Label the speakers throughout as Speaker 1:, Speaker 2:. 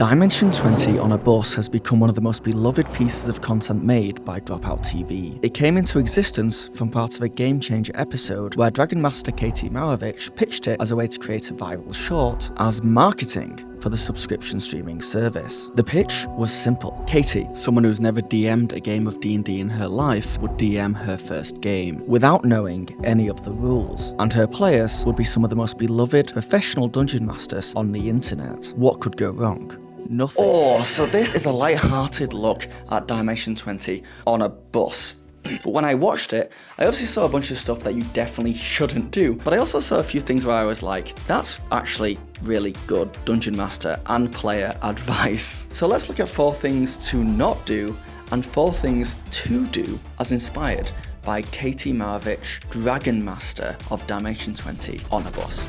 Speaker 1: Dimension 20 on a Bus has become one of the most beloved pieces of content made by Dropout TV. It came into existence from part of a Game Changer episode where Dragon Master Katie Marovitch pitched it as a way to create a viral short as marketing for the subscription streaming service. The pitch was simple. Katie, someone who's never DM'd a game of D&D in her life, would DM her first game without knowing any of the rules, and her players would be some of the most beloved professional dungeon masters on the internet. What could go wrong? Nothing. Oh, so this is a light-hearted look at Dimension 20 on a bus. But when I watched it, I obviously saw a bunch of stuff that you definitely shouldn't do, but I also saw a few things where I was like, that's actually really good Dungeon Master and player advice. So let's look at 4 things to not do and 4 things to do as inspired by Katie Marovitch, Dragon Master of Dimension 20 on a Bus.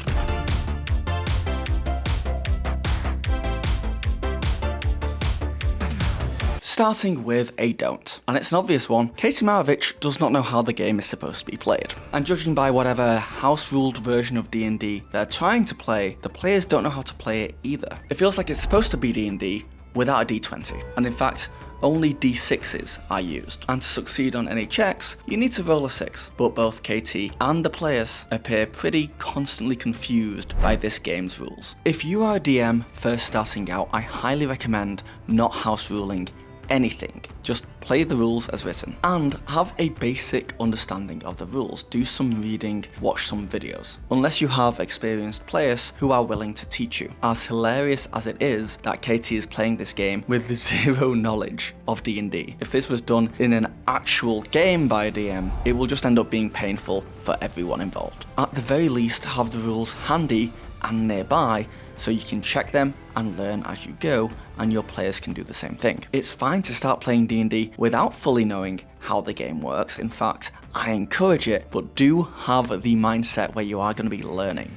Speaker 1: Starting with a don't, and it's an obvious one. Katie Marovitch does not know how the game is supposed to be played. And judging by whatever house-ruled version of D&D they're trying to play, the players don't know how to play it either. It feels like it's supposed to be D&D without a D20, and in fact, only D6s are used. And to succeed on any checks, you need to roll a 6. But both Katie and the players appear pretty constantly confused by this game's rules. If you are a DM first starting out, I highly recommend not house ruling anything. Just play the rules as written and have a basic understanding of the rules. Do some reading, watch some videos. Unless you have experienced players who are willing to teach you. As hilarious as it is that Katie is playing this game with zero knowledge of D&D, if this was done in an actual game by a DM, it will just end up being painful for everyone involved. At the very least, have the rules handy and nearby so you can check them and learn as you go, and your players can do the same thing. It's fine to start playing D&D without fully knowing how the game works. In fact, I encourage it, but do have the mindset where you are going to be learning.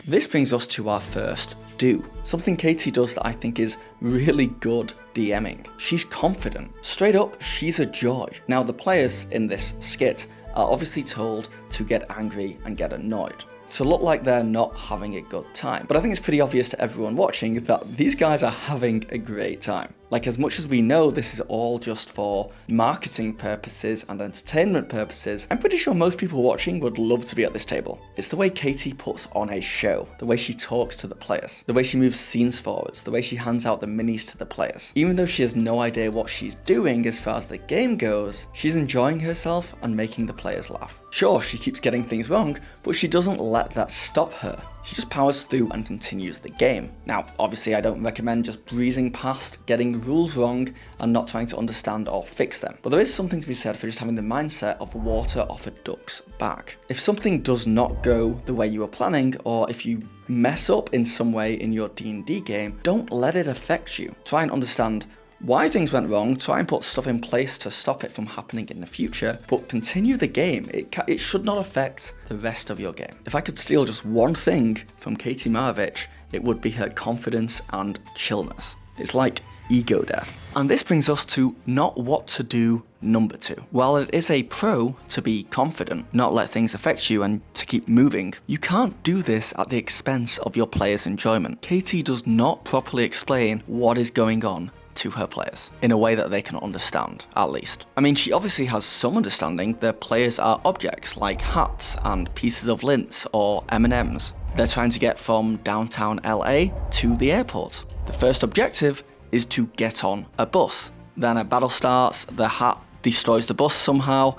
Speaker 1: This brings us to our first do. Something Katie does that I think is really good DMing. She's confident. Straight up, she's a joy. Now, the players in this skit are obviously told to get angry and get annoyed, to look like they're not having a good time. But I think it's pretty obvious to everyone watching that these guys are having a great time. Like, as much as we know this is all just for marketing purposes and entertainment purposes, I'm pretty sure most people watching would love to be at this table. It's the way Katie puts on a show, the way she talks to the players, the way she moves scenes forwards, the way she hands out the minis to the players. Even though she has no idea what she's doing as far as the game goes, she's enjoying herself and making the players laugh. Sure, she keeps getting things wrong, but she doesn't let that stop her. She just powers through and continues the game. Now, obviously I don't recommend just breezing past getting rules wrong and not trying to understand or fix them. But there is something to be said for just having the mindset of water off a duck's back. If something does not go the way you were planning, or if you mess up in some way in your D&D game, don't let it affect you. Try and understand why things went wrong, try and put stuff in place to stop it from happening in the future, but continue the game. It should not affect the rest of your game. If I could steal just one thing from Katie Marovitch, it would be her confidence and chillness. It's like ego death. And this brings us to not what to do number 2. While it is a pro to be confident, not let things affect you and to keep moving, you can't do this at the expense of your players' enjoyment. Katie does not properly explain what is going on to her players in a way that they can understand, at least. I mean, she obviously has some understanding. Their players are objects like hats and pieces of lints or M&Ms. They're trying to get from downtown LA to the airport. The first objective is to get on a bus. Then a battle starts, the hat destroys the bus somehow.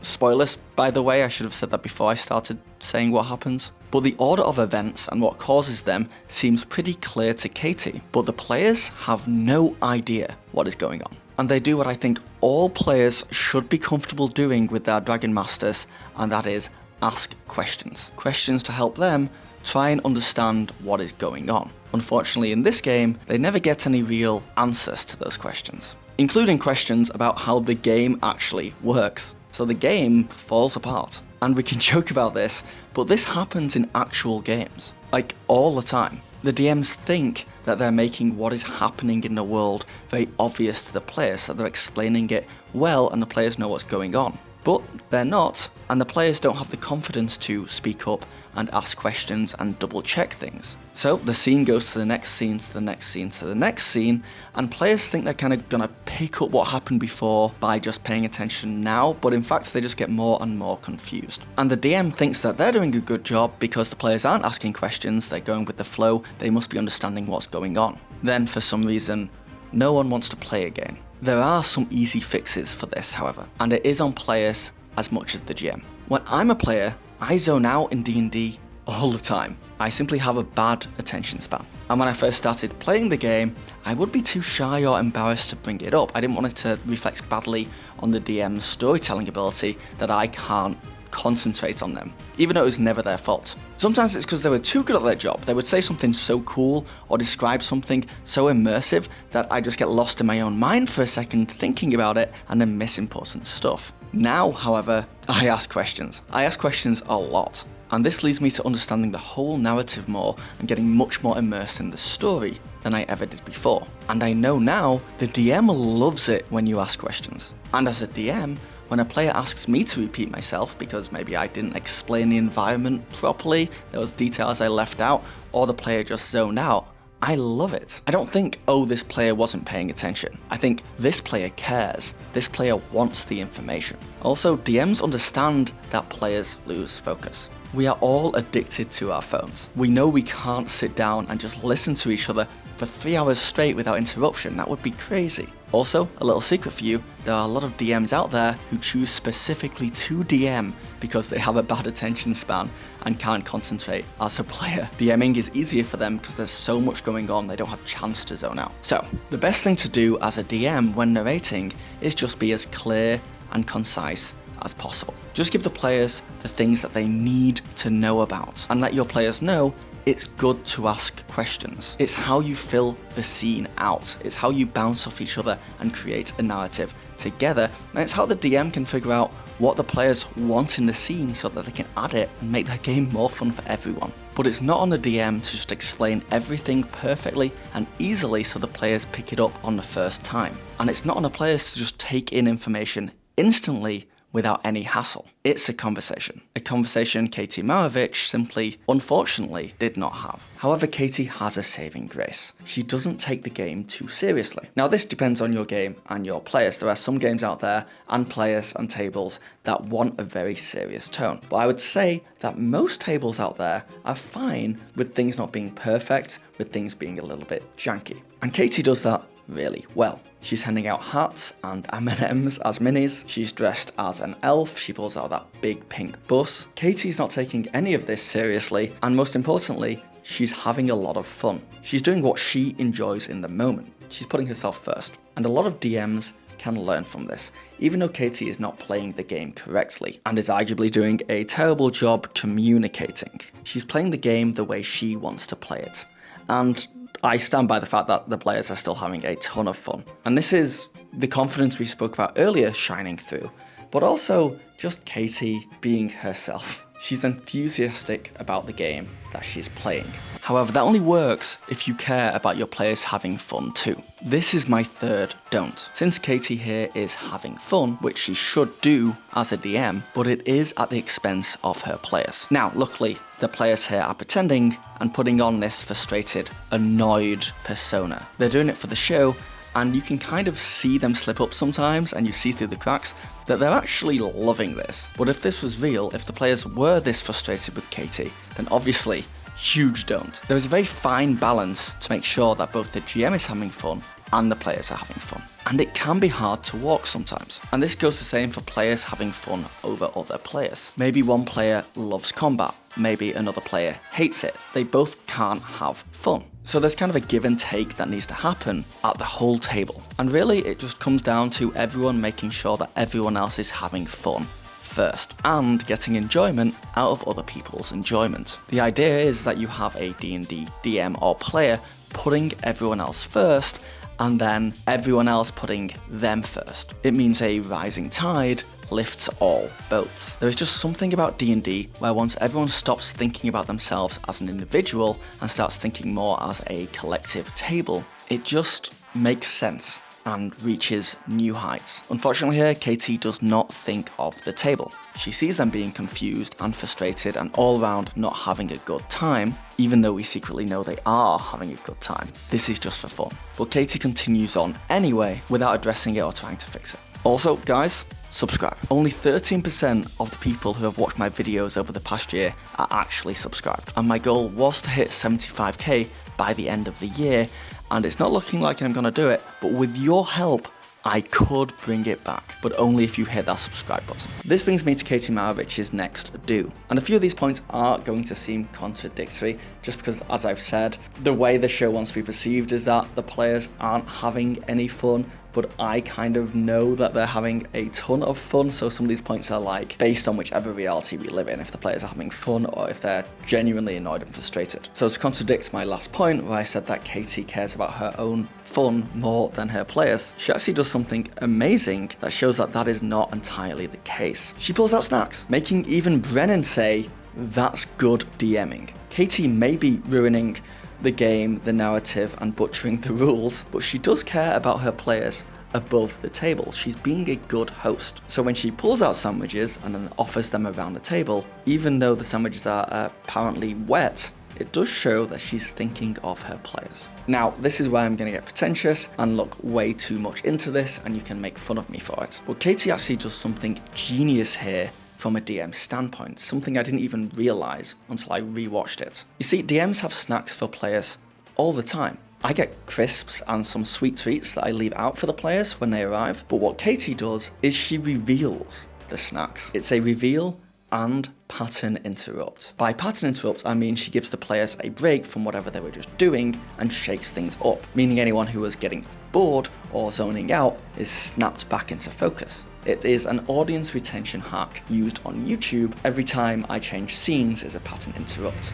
Speaker 1: Spoilers, by the way, I should have said that before I started saying what happens. But the order of events and what causes them seems pretty clear to Katie, but the players have no idea what is going on. And they do what I think all players should be comfortable doing with their Dragon Masters, and that is ask questions. Questions to help them try and understand what is going on. Unfortunately, in this game, they never get any real answers to those questions, including questions about how the game actually works. So the game falls apart. And we can joke about this, but this happens in actual games, like all the time. The DMs think that they're making what is happening in the world very obvious to the players, that they're explaining it well and the players know what's going on. but they're not, and the players don't have the confidence to speak up and ask questions and double check things. So the scene goes to the next scene, to the next scene, to the next scene, and players think they're kind of gonna pick up what happened before by just paying attention now, but in fact they just get more and more confused. And the DM thinks that they're doing a good job because the players aren't asking questions, they're going with the flow, they must be understanding what's going on. Then for some reason, no one wants to play again. There are some easy fixes for this, however, and it is on players as much as the GM. When I'm a player, I zone out in D&D all the time. I simply have a bad attention span. And when I first started playing the game, I would be too shy or embarrassed to bring it up. I didn't want it to reflect badly on the DM's storytelling ability that I can't concentrate on them, even though it was never their fault. Sometimes it's because they were too good at their job. They would say something so cool or describe something so immersive that I just get lost in my own mind for a second thinking about it and then miss important stuff. Now, however, I ask questions. I ask questions a lot. And this leads me to understanding the whole narrative more and getting much more immersed in the story than I ever did before. And I know now the DM loves it when you ask questions. And as a DM, when a player asks me to repeat myself because maybe I didn't explain the environment properly, there was details I left out, or the player just zoned out, I love it. I don't think, oh, this player wasn't paying attention. I think this player cares. This player wants the information. Also, DMs understand that players lose focus. We are all addicted to our phones. We know we can't sit down and just listen to each other for 3 hours straight without interruption. That would be crazy. Also, a little secret for you, there are a lot of DMs out there who choose specifically to DM because they have a bad attention span and can't concentrate as a player. DMing is easier for them because there's so much going on, they don't have a chance to zone out. So, the best thing to do as a DM when narrating is just be as clear and concise as possible. Just give the players the things that they need to know about and let your players know it's good to ask questions. It's how you fill the scene out. It's how you bounce off each other and create a narrative together. And it's how the DM can figure out what the players want in the scene so that they can add it and make their game more fun for everyone. But it's not on the DM to just explain everything perfectly and easily so the players pick it up on the first time. And it's not on the players to just take in information instantly without any hassle. It's a conversation. A conversation Katie Marovitch simply, unfortunately, did not have. However, Katie has a saving grace. She doesn't take the game too seriously. Now, this depends on your game and your players. There are some games out there, and players and tables, that want a very serious tone. But I would say that most tables out there are fine with things not being perfect, with things being a little bit janky. And Katie does that really well. She's handing out hats and M&Ms as minis, she's dressed as an elf, she pulls out that big pink bus. Katie's not taking any of this seriously, and most importantly, she's having a lot of fun. She's doing what she enjoys in the moment. She's putting herself first. And a lot of DMs can learn from this, even though Katie is not playing the game correctly, and is arguably doing a terrible job communicating. She's playing the game the way she wants to play it. And I stand by the fact that the players are still having a ton of fun. And this is the confidence we spoke about earlier shining through, but also just Katie being herself. She's enthusiastic about the game that she's playing. However, that only works if you care about your players having fun too. This is my third don't. Since Katie here is having fun, which she should do as a DM, but it is at the expense of her players. Now, luckily, the players here are pretending and putting on this frustrated, annoyed persona. They're doing it for the show, and you can kind of see them slip up sometimes, and you see through the cracks that they're actually loving this. But if this was real, if the players were this frustrated with Katie, then obviously, huge don't. There is a very fine balance to make sure that both the GM is having fun and the players are having fun. And it can be hard to walk sometimes. And this goes the same for players having fun over other players. Maybe one player loves combat, maybe another player hates it. They both can't have fun. So there's kind of a give and take that needs to happen at the whole table. And really it just comes down to everyone making sure that everyone else is having fun first and getting enjoyment out of other people's enjoyment. The idea is that you have a D&D DM or player putting everyone else first and then everyone else putting them first. It means a rising tide lifts all boats. There is just something about D&D where once everyone stops thinking about themselves as an individual and starts thinking more as a collective table, it just makes sense. and reaches new heights. Unfortunately here, Katie does not think of the table. She sees them being confused and frustrated and all around not having a good time, even though we secretly know they are having a good time. This is just for fun. But Katie continues on anyway without addressing it or trying to fix it. Also, guys, subscribe. Only 13% of the people who have watched my videos over the past year are actually subscribed. And my goal was to hit 75k by the end of the year, and it's not looking like I'm gonna do it, but with your help, I could bring it back, but only if you hit that subscribe button. This brings me to Katie Marovich's next do. And a few of these points are going to seem contradictory, just because, as I've said, the way the show wants to be perceived is that the players aren't having any fun, but I kind of know that they're having a ton of fun, so some of these points are like based on whichever reality we live in, if the players are having fun or if they're genuinely annoyed and frustrated. So to contradict my last point where I said that Katie cares about her own fun more than her players, she actually does something amazing that shows that that is not entirely the case. She pulls out snacks, making even Brennan say, "That's good DMing." Katie may be ruining the game, the narrative, and butchering the rules, but she does care about her players above the table. She's being a good host. So when she pulls out sandwiches and then offers them around the table, even though the sandwiches are apparently wet, it does show that she's thinking of her players. Now, this is where I'm going to get pretentious and look way too much into this, and you can make fun of me for it. But Katie actually does something genius here from a DM standpoint, something I didn't even realize until I rewatched it. You see, DMs have snacks for players all the time. I get crisps and some sweet treats that I leave out for the players when they arrive, but what Katie does is she reveals the snacks. It's a reveal and pattern interrupt. By pattern interrupt, I mean she gives the players a break from whatever they were just doing and shakes things up, meaning anyone who was getting bored or zoning out is snapped back into focus. It is an audience retention hack used on YouTube. Every time I change scenes is a pattern interrupt.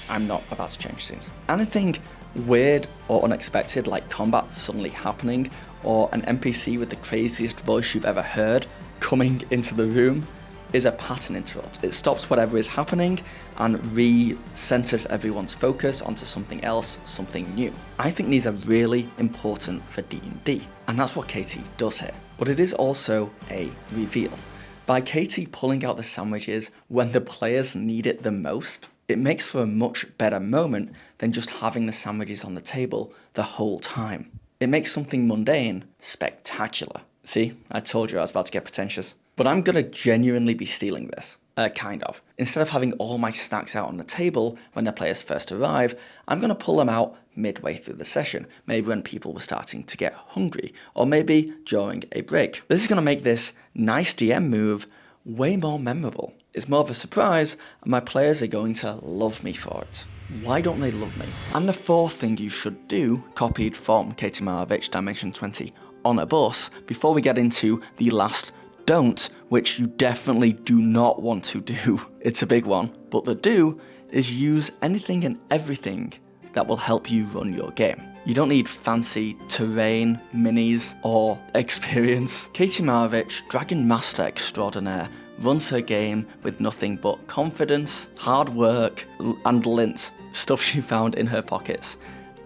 Speaker 1: I'm not about to change scenes. Anything weird or unexpected, like combat suddenly happening, or an NPC with the craziest voice you've ever heard coming into the room, is a pattern interrupt. It stops whatever is happening and re-centers everyone's focus onto something else, something new. I think these are really important for D&D, and that's what Katie does here. But it is also a reveal. By Katie pulling out the sandwiches when the players need it the most, it makes for a much better moment than just having the sandwiches on the table the whole time. It makes something mundane spectacular. See, I told you I was about to get pretentious. But I'm gonna genuinely be stealing this. Kind of. Instead of having all my snacks out on the table when the players first arrive, I'm gonna pull them out midway through the session, maybe when people were starting to get hungry, or maybe during a break. This is gonna make this nice DM move way more memorable. It's more of a surprise, and my players are going to love me for it. Why don't they love me? And the fourth thing you should do, copied from Katie Marovitch Dimension 20 on a bus, before we get into the last don't, which you definitely do not want to do. It's a big one. But the do is use anything and everything that will help you run your game. You don't need fancy terrain, minis, or experience. Katie Marovitch, Dragon Master Extraordinaire, runs her game with nothing but confidence, hard work, and lint, stuff she found in her pockets,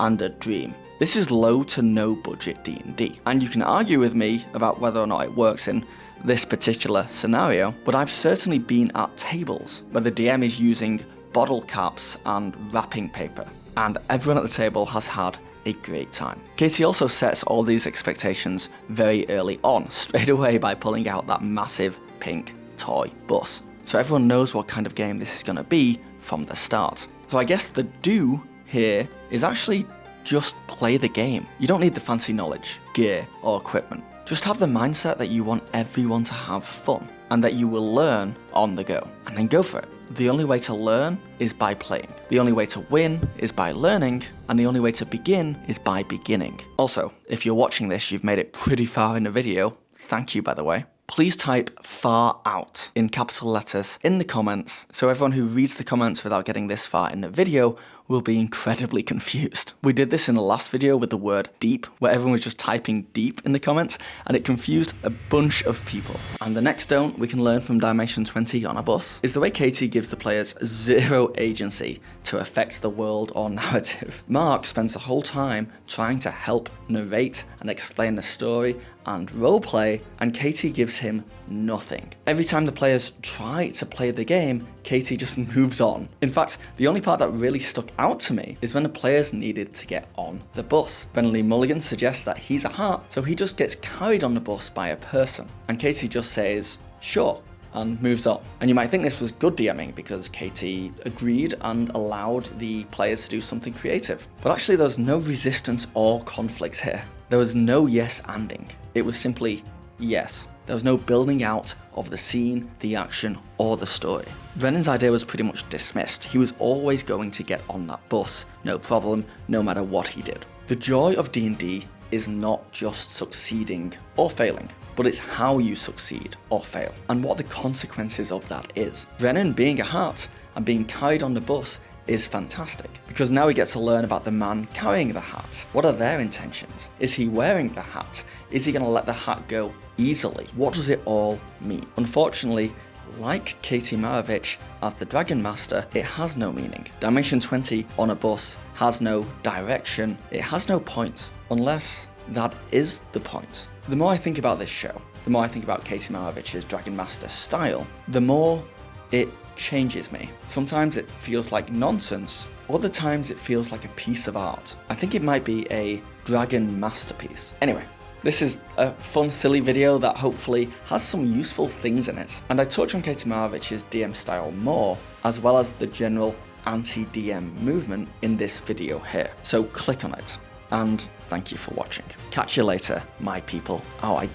Speaker 1: and a dream. This is low to no budget D&D, and you can argue with me about whether or not it works in this particular scenario, but I've certainly been at tables where the DM is using bottle caps and wrapping paper, and everyone at the table has had a great time. Katie also sets all these expectations very early on, straight away by pulling out that massive pink toy bus. So everyone knows what kind of game this is going to be from the start. So I guess the do here is actually just play the game. You don't need the fancy knowledge, gear, or equipment. Just have the mindset that you want everyone to have fun and that you will learn on the go, and then go for it. The only way to learn is by playing. The only way to win is by learning, and the only way to begin is by beginning. Also, if you're watching this, you've made it pretty far in the video. Thank you, by the way. Please type "far out" in capital letters in the comments, so everyone who reads the comments without getting this far in the video will be incredibly confused. We did this in the last video with the word deep, where everyone was just typing deep in the comments, and it confused a bunch of people. And the next don't we can learn from Dimension 20 on a bus is the way Katie gives the players zero agency to affect the world or narrative. Mark spends the whole time trying to help narrate and explain the story and roleplay, and Katie gives him nothing. Every time the players try to play the game, Katie just moves on. In fact, the only part that really stuck out to me is when the players needed to get on the bus. Brennan Lee Mulligan suggests that he's a heart, so he just gets carried on the bus by a person. And Katie just says, sure, and moves on. And you might think this was good DMing because Katie agreed and allowed the players to do something creative. But actually there was no resistance or conflict here. There was no yes-anding. It was simply yes. There was no building out of the scene, the action, or the story. Brennan's idea was pretty much dismissed. He was always going to get on that bus, no problem, no matter what he did. The joy of D&D is not just succeeding or failing, but it's how you succeed or fail, and what the consequences of that is. Brennan being a heart and being carried on the bus is fantastic, because now he gets to learn about the man carrying the hat. What are their intentions? Is he wearing the hat? Is he going to let the hat go easily? What does it all mean? Unfortunately, like Katie Marovitch as the Dragon Master, it has no meaning. Dimension 20 on a bus has no direction, it has no point, unless that is the point. The more I think about this show, the more I think about Katie Marovitch's Dragon Master style, the more it changes me. Sometimes it feels like nonsense, other times it feels like a piece of art. I think it might be a dragon masterpiece. Anyway, this is a fun, silly video that hopefully has some useful things in it. And I touch on Katie Marovitch's DM style more, as well as the general anti-DM movement in this video here. So click on it, and thank you for watching. Catch you later, my people. Oh, I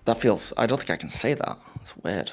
Speaker 1: don't think I can say that. It's weird.